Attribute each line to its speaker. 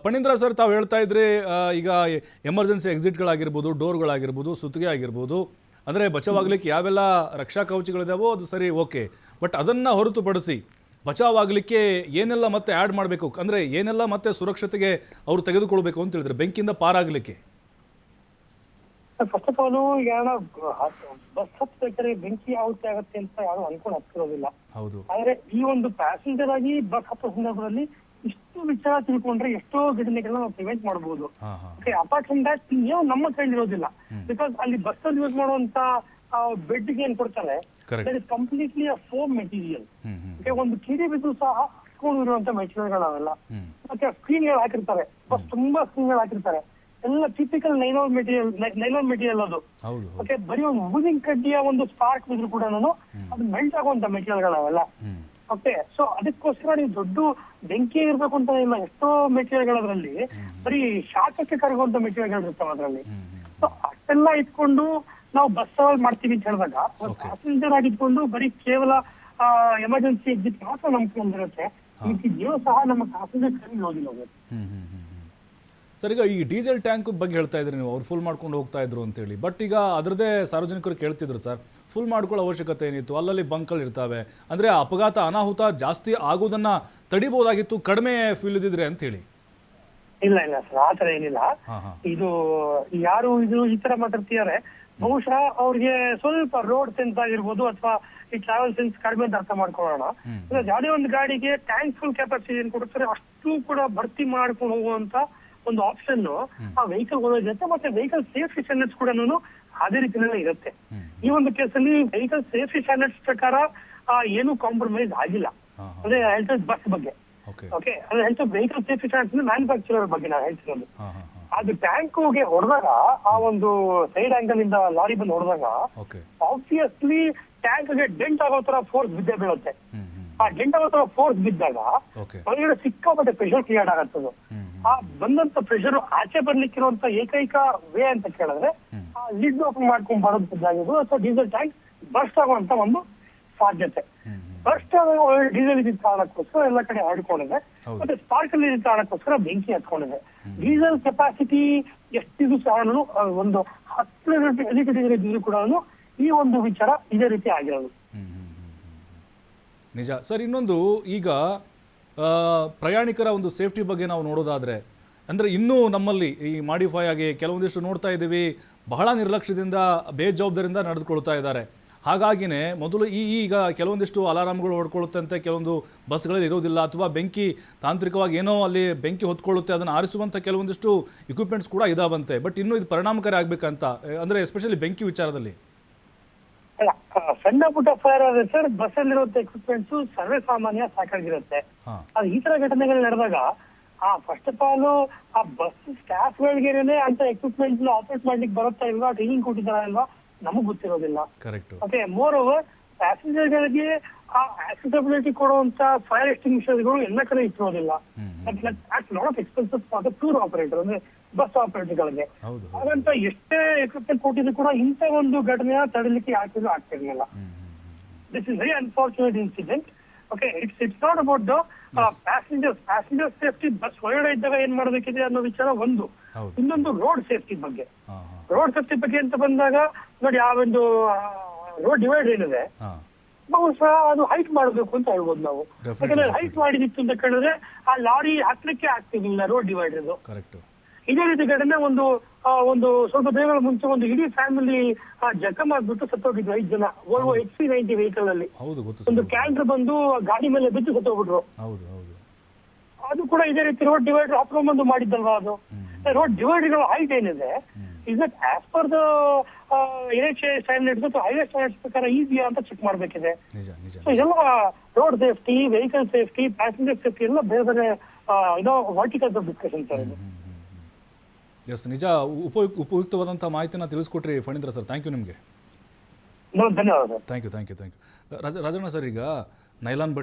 Speaker 1: Phanindra sir, ತಾವು ಹೇಳ್ತಾ ಇದ್ರೆ ಈಗ ಎಮರ್ಜೆನ್ಸಿ ಎಕ್ಸಿಟ್ಗಳಾಗಿರ್ಬೋದು, ಡೋರ್ಗಳಾಗಿರ್ಬೋದು, ಸುತ್ತಿಗೆ ಆಗಿರ್ಬೋದು, ಅಂದರೆ ಬಚಾವಾಗಲಿಕ್ಕೆ ಯಾವೆಲ್ಲ ರಕ್ಷಾ ಕವಚಗಳಿದಾವೋ ಅದು ಸರಿ, ಓಕೆ. ಬಟ್ ಅದನ್ನು ಹೊರತುಪಡಿಸಿ ಬಚಾವಾಗಲಿಕ್ಕೆ ಏನೆಲ್ಲ ಮತ್ತೆ ಆ್ಯಡ್ ಮಾಡಬೇಕು, ಅಂದರೆ ಏನೆಲ್ಲ ಮತ್ತೆ ಸುರಕ್ಷತೆಗೆ ಅವರು ತೆಗೆದುಕೊಳ್ಬೇಕು ಅಂತ ಹೇಳಿದ್ರೆ ಬೆಂಕಿಯಿಂದ ಪಾರಾಗಲಿಕ್ಕೆ?
Speaker 2: ಫಸ್ಟ್ ಆಫ್ ಆಲ್ ಯಾರ ಬಸ್ ಹತ್ಬೇಕಾದ್ರೆ ಬೆಂಕಿ ಆಹುತಿ ಆಗತ್ತೆ ಅಂತ ಯಾರು ಅನ್ಕೊಂಡು ಹತ್ತಿರೋದಿಲ್ಲ.
Speaker 1: ಹೌದು.
Speaker 2: ಆದ್ರೆ ಈ ಒಂದು ಪ್ಯಾಸೆಂಜರ್ ಆಗಿ ಬಸ್ ಹತ್ತೋ ಸಂದರ್ಭದಲ್ಲಿ ಇಷ್ಟು ವಿಚಾರ ತಿಳ್ಕೊಂಡ್ರೆ ಎಷ್ಟೋ ಘಟನೆಗಳನ್ನ ನಾವು ಪ್ರಿವೆಂಟ್ ಮಾಡಬಹುದು. ಅಪಾರ್ಟ್ ಫ್ರಮ್ ದಟ್ ಏನೋ ನಮ್ಮ ಕೈಲಿರೋದಿಲ್ಲ. ಬಿಕಾಸ್ ಅಲ್ಲಿ ಬಸ್ ಅಲ್ಲಿ ಯೂಸ್ ಮಾಡುವಂತ ಬೆಡ್ ಗೆ ಏನ್ ಕೊಡ್ತಾರೆ, that is completely a foam material. ಒಂದು ಕಿಡಿ ಬಿದ್ದು ಸಹ ಹಾಕೊಂಡಿರುವಂತ ಮೆಟೀರಿಯಲ್ ಗಳವೆಲ್ಲ. ಮತ್ತೆ ಸ್ಕ್ರೀನ್ ಗಳು ಹಾಕಿರ್ತಾರೆ, ಬಸ್ ತುಂಬಾ ಸ್ಕ್ರೀನ್ ಗಳು ಹಾಕಿರ್ತಾರೆ, ಎಲ್ಲ ಟಿಪಿಕಲ್ ನೈಲಾನ್ ಮೆಟೀರಿಯಲ್ ಅದು. ಓಕೆ, ಬರೀ ಒಂದು ಮೂವಿಂಗ್ ಕಡ್ಡಿಯ ಒಂದು ಸ್ಪಾರ್ಕ್ ಬಿದ್ರು ಕೂಡ ಅದು ಮೆಲ್ಟ್ ಆಗುವಂತ ಮೆಟೀರಿಯಲ್ ಗಳವೆಲ್ಲ. ಓಕೆ, ಸೊ ಅದಕ್ಕೋಸ್ಕರ ನೀವು ದೊಡ್ಡ ಬೆಂಕಿ ಇರ್ಬೇಕು ಅಂತ ಇಲ್ಲ. ಎಷ್ಟೋ ಮೆಟೀರಿಯಲ್ ಗಳದ್ರಲ್ಲಿ ಬರೀ ಶಾಖಕ್ಕೆ ಕರಗುವಂತ ಮೆಟೀರಿಯಲ್ ಇರ್ತವೆ ಅದರಲ್ಲಿ. ಸೊ ಅಷ್ಟೆಲ್ಲ ಇಟ್ಕೊಂಡು ನಾವು ಬಸ್ ಟ್ರಾವೆಲ್ ಮಾಡ್ತೀವಿ ಅಂತ ಹೇಳಿದಾಗ ಪ್ಯಾಸೆಂಜರ್ ಆಗಿದ್ಕೊಂಡು ಬರೀ ಕೇವಲ ಎಮರ್ಜೆನ್ಸಿ ಎಕ್ಸಿಟ್ ಮಾತ್ರ ನಂಬ್ಕೊಂಡಿರುತ್ತೆ. ಜೀವ ಸಹ ನಮ್ಮ ಪ್ಯಾಸೆಂಜರ್ ಕೈ ಹೋಗಿಲ್ಲ.
Speaker 1: ಸರ್, ಈಗ ಈ ಡೀಸೆಲ್ ಟ್ಯಾಂಕ್ ಬಗ್ಗೆ ಹೇಳ್ತಾ ಇದ್ರಿ ನೀವು, ಅವ್ರು ಫುಲ್ ಮಾಡ್ಕೊಂಡು ಹೋಗ್ತಾ ಇದ್ರು ಅಂತೇಳಿ. ಬಟ್ ಈಗ ಅದರದ್ದೇ ಸಾರ್ವಜನಿಕರು ಕೇಳ್ತಿದ್ರು ಸರ್, ಫುಲ್ ಮಾಡ್ಕೊಳ್ಳೋ ಅವಶ್ಯಕತೆ ಏನಿತ್ತು? ಅಲ್ಲಲ್ಲಿ ಬಂಕ್ಗಳು ಇರ್ತಾವೆ, ಅಂದರೆ ಅಪಘಾತ ಅನಾಹುತ ಜಾಸ್ತಿ ಆಗೋದನ್ನು ತಡಿಬೋದಾಗಿತ್ತು ಕಡಿಮೆ ಫ್ಯೂಲ್ ಇದ್ದಿದ್ರೆ ಅಂತ ಹೇಳಿ.
Speaker 2: ಇಲ್ಲ ಇಲ್ಲ ಸರ್, ಆ ತರ ಏನಿಲ್ಲ. ಇದು ಯಾರು ಈ ತರ ಮಾತಾಡ್ತಿದ್ದಾರೆ, ಬಹುಶಃ ಅವ್ರಿಗೆ ಸ್ವಲ್ಪ ರೋಡ್ ಸೆನ್ಸ್ ಆಗಿರ್ಬೋದು ಅಥವಾ ಈ ಟ್ರಾವೆಲ್ ಸೆನ್ಸ್ ಕಡಿಮೆ ಅಂತ ಅರ್ಥ ಮಾಡ್ಕೊಳ್ಳೋಣ. ಯಾವುದೇ ಒಂದು ಗಾಡಿಗೆ ಟ್ಯಾಂಕ್ ಫುಲ್ ಕೆಪಾಸಿಟಿ ಏನ್ ಕೊಡ್ತಾರೆ ಅಷ್ಟು ಕೂಡ ಭರ್ತಿ ಮಾಡ್ಕೊಂಡು ಹೋಗುವಂತ ಒಂದು ಆಪ್ಷನ್ ಆ ವೆಹಿಕಲ್ ಹೋಗಿರುತ್ತೆ. ಮತ್ತೆ ವೆಹಿಕಲ್ ಸೇಫ್ಟಿ ಸ್ಟ್ಯಾಂಡರ್ಡ್ಸ್ ಕೂಡ ಅದೇ ರೀತಿಯಲ್ಲೇ ಇರುತ್ತೆ. ಈ ಒಂದು ಕೇಸಲ್ಲಿ ವೆಹಿಕಲ್ ಸೇಫ್ಟಿ ಸ್ಟ್ಯಾಂಡರ್ಡ್ಸ್ ಪ್ರಕಾರ ಏನು ಕಾಂಪ್ರಮೈಸ್ ಆಗಿಲ್ಲ. ಅಂದ್ರೆ ಹೇಳ್ತಾ ಬಸ್ ಬಗ್ಗೆ. ಓಕೆ, ಅಂದ್ರೆ ಹೇಳ್ತಾ ವೆಹಿಕಲ್ ಸೇಫ್ಟಿ ಸ್ಟ್ಯಾಂಡರ್ಡ್ಸ್ ಮ್ಯಾನುಫ್ಯಾಕ್ಚರರ್ ಬಗ್ಗೆ ನಾನು ಹೇಳ್ತಿರೋದು. ಅದು ಟ್ಯಾಂಕ್ಗೆ ಹೊಡೆದಾಗ, ಆ ಒಂದು ಸೈಡ್ ಆಂಗಲ್ ಇಂದ ಲಾರಿ ಬಂದು ಹೊಡೆದಾಗ ಆಬ್ವಿಯಸ್ಲಿ ಟ್ಯಾಂಕ್ಗೆ ಡೆಂಟ್ ಆಗೋ ತರ ಫೋರ್ಸ್ ಬಿದ್ದೇ ಬೀಳುತ್ತೆ. ಆ ಡೆಂಟ್ ಆಗೋ ತರ ಫೋರ್ಸ್ ಬಿದ್ದಾಗ ಒಳಗಡೆ ಸಿಕ್ಕಾಪಟ್ಟೆ ಪ್ರೆಷರ್ ಕ್ರಿಯೇಟ್ ಆಗತ್ತದು. ಆ ಬಂದಂತ ಪ್ರೆಷರ್ ಆಚೆ ಬರ್ಲಿಕ್ಕಿರುವಂತ ಏಕೈಕ ವೇ ಅಂತ ಕೇಳಿದ್ರೆ ಆ ಲಿಡ್ ಓಪನ್ ಮಾಡ್ಕೊಂಡ್ ಬರೋದಾಗಿರ್ಬೋದು ಅಥವಾ ಡೀಸೆಲ್ ಟ್ಯಾಂಕ್ ಬರ್ಸ್ಟ್ ಆಗುವಂತ ಒಂದು ಸಾಧ್ಯತೆ. ಬರ್ಸ್ಟ್ ಡೀಸೆಲ್ ಇದ್ದ ಕಾರಣಕ್ಕೋಸ್ಕರ ಎಲ್ಲ ಕಡೆ ಹರಡ್ಕೊಂಡಿದೆ. ಮತ್ತೆ ಸ್ಪಾರ್ಕಲ್ ಇದ್ದ ಕಾರಣಕ್ಕೋಸ್ಕರ ಬೆಂಕಿ ಹತ್ಕೊಂಡಿದೆ. ಡೀಸೆಲ್ ಕೆಪಾಸಿಟಿ ಎಷ್ಟಿದ್ರು ಸಹ ಒಂದು 10 ಎಲಿವೇಟರ್ ಇದ್ರೂ ಕೂಡ ಈ ಒಂದು ವಿಚಾರ ಇದೇ ರೀತಿ ಆಗಿರೋದು
Speaker 1: ನಿಜ. ಸರ್, ಇನ್ನೊಂದು, ಈಗ ಪ್ರಯಾಣಿಕರ ಒಂದು ಸೇಫ್ಟಿ ಬಗ್ಗೆ ನಾವು ನೋಡೋದಾದರೆ, ಅಂದರೆ ಇನ್ನೂ ನಮ್ಮಲ್ಲಿ ಈ ಮಾಡಿಫೈ ಆಗಿ ಕೆಲವೊಂದಿಷ್ಟು ನೋಡ್ತಾ ಇದ್ದೀವಿ, ಬಹಳ ನಿರ್ಲಕ್ಷ್ಯದಿಂದ ಬೇಜವಾಬ್ದಾರಿಯಿಂದ ನಡೆದುಕೊಳ್ತಾ ಇದ್ದಾರೆ. ಹಾಗಾಗಿನೇ ಮೊದಲು ಈಗ ಕೆಲವೊಂದಿಷ್ಟು ಅಲಾರಾಮ್ಗಳು ಹೊಡ್ಕೊಳ್ಳುತ್ತಂತೆ, ಕೆಲವೊಂದು ಬಸ್ಗಳಲ್ಲಿ ಇರೋದಿಲ್ಲ, ಅಥವಾ ಬೆಂಕಿ ತಾಂತ್ರಿಕವಾಗಿ ಏನೋ ಅಲ್ಲಿ ಬೆಂಕಿ ಹೊತ್ಕೊಳ್ಳುತ್ತೆ, ಅದನ್ನು ಆರಿಸುವಂಥ ಕೆಲವೊಂದಿಷ್ಟು ಇಕ್ವಿಪ್ಮೆಂಟ್ಸ್ ಕೂಡ ಇದಾವಂತೆ. ಬಟ್ ಇನ್ನೂ ಇದು ಪರಿಣಾಮಕಾರಿ ಆಗಬೇಕಂತ, ಅಂದರೆ ಎಸ್ಪೆಷಲಿ ಬೆಂಕಿ ವಿಚಾರದಲ್ಲಿ.
Speaker 2: ಸಣ್ಣ ಪುಟ್ಟ ಫೈರ್ ಆದ್ರೆ ಸರ್, ಬಸ್ ಅಲ್ಲಿರುವಂತ ಎಕ್ವಿಪ್ಮೆಂಟ್ಸ್ ಸರ್ವೇ ಸಾಮಾನ್ಯ ಸಾಕಾಗಿರುತ್ತೆ. ಅದು ಈ ತರ ಘಟನೆಗಳು ನಡೆದಾಗ ಫಸ್ಟ್ ಆಫ್ ಆಲ್ ಆ ಬಸ್ ಸ್ಟಾಫ್ ಗಳಿಗೆ ಅಂತ ಎಕ್ವಿಪ್ಮೆಂಟ್ ಆಪರೇಟ್ ಮಾಡ್ಲಿಕ್ಕೆ ಬರುತ್ತಾ ಇಲ್ವಾ, ಟ್ರೈನಿಂಗ್ ಕೊಟ್ಟಿದ್ದಾರ ಇಲ್ವಾ, ನಮಗ್ ಗೊತ್ತಿರೋದಿಲ್ಲ. ಓಕೆ, ಮೋರ್ ಓವರ್ ಪ್ಯಾಸೆಂಜರ್ ಗಳಿಗೆ ಆ ಆಕ್ಸೆಸಿಬಿಲಿಟಿ ಕೊಡುವಂತ ಫೈರ್ ಎಕ್ಸ್ಟಿಂಗ್ವಿಷರ್ಗಳು ಎಲ್ಲ ಕಡೆ ಇಟ್ಟಿರೋದಿಲ್ಲ. Lot of expenses for the tour operator, ಅಂದ್ರೆ ಬಸ್ ಆಪರೇಟರ್ ಗಳಿಗೆ. ಹಾಗಂತ ಎಷ್ಟೇ ಎಕ್ವಿಪ್ಮೆಂಟ್ ಕೊಟ್ಟಿದ್ರು ಕೂಡ ಇಂಥ ಒಂದು ಘಟನೆಯ ತಡಲಿಕ್ಕೆ ಆಗ್ತಿರ್ಲಿಲ್ಲ. This is very unfortunate incident. Okay, it's not about the passenger safety. Bus ಹೊರಗಡೆ ಇದ್ದಾಗ ಏನ್ ಮಾಡ್ಬೇಕಿದೆ ಅನ್ನೋ ವಿಚಾರ ಒಂದು. ಇನ್ನೊಂದು ರೋಡ್ ಸೇಫ್ಟಿ ಬಗ್ಗೆ. ರೋಡ್ ಸೇಫ್ಟಿ ಬಗ್ಗೆ ಅಂತ ಬಂದಾಗ ನೋಡಿ, ಆ ಒಂದು ರೋಡ್ ಡಿವೈಡ್ ಏನಿದೆ ಬಹುಶಃ ಅದು ಹೈಟ್ ಮಾಡಬೇಕು ಅಂತ ಹೇಳ್ಬೋದು ನಾವು. ಯಾಕಂದ್ರೆ ಹೈಟ್ ಮಾಡಿದಿತ್ತು ಅಂತ ಕೇಳಿದ್ರೆ ಆ ಲಾರಿ ಹತ್ತಲಿಕ್ಕೆ ಆಗ್ತಿರ್ಲಿಲ್ಲ ರೋಡ್ ಡಿವೈಡ್ ಇದು. ಇದೇ ರೀತಿ ಘಟನೆ ಒಂದು ಸ್ವಲ್ಪ ದಿನಗಳ ಮುಂಚೆ ಒಂದು ಇಡೀ ಫ್ಯಾಮಿಲಿ ಜಖಮ್ ಆಗ್ಬಿಟ್ಟು ಸತ್ತೋಗಿದ್ರು 5 ಜನ. ವೋಲ್ವೋ XC90 ವೆಹಿಕಲ್ ಅಲ್ಲಿ ಒಂದು ಕ್ಯಾನ್ಸರ್ ಬಂದು ಗಾಡಿ ಮೇಲೆ ಬಿದ್ದು ಸತ್ತೋಗ್ಬಿಟ್ರು. ಅದು ಕೂಡ ಇದೇ ರೀತಿ ರೋಡ್ ಡಿವೈಡರ್ ಹಾಕೊಂಡ್ಬಂದು ಮಾಡಿದ್ದಲ್ವಾ ಅದು. ರೋಡ್ ಡಿವೈಡರ್ ಹೈಟ್ ಏನಿದೆ is that as per the NHAI standards ಅಥವಾ ಹೈವೇ ಸ್ಟ್ಯಾಂಡರ್ಡ್ಸ್ ಪ್ರಕಾರ ಈಸಿಯಾ ಅಂತ ಚೆಕ್ ಮಾಡ್ಬೇಕಿದೆ. ಸೊ ಎಲ್ಲ road safety, vehicle safety, passenger safety ಎಲ್ಲ ಬೇರೆ ಬೇರೆ ವರ್ಟಿಕಲ್ಸ್ ಆಫ್ ಡಿಸ್ಕಷನ್ ಸರ್ ಇದು.
Speaker 1: ಎಸ್, ನಿಜ. ಉಪಯುಕ್ತವಾದಂಥ ಮಾಹಿತಿನ ತಿಳಿಸ್ಕೊಟ್ರಿ ಫಣೀಂದ್ರ ಸರ್. ಥ್ಯಾಂಕ್ ಯು ನಿಮಗೆ.
Speaker 2: ಧನ್ಯವಾದ.
Speaker 1: Thank you. ರಾಜಣ್ಣ ಸರ್, ಈಗ ನೈಲಾನ್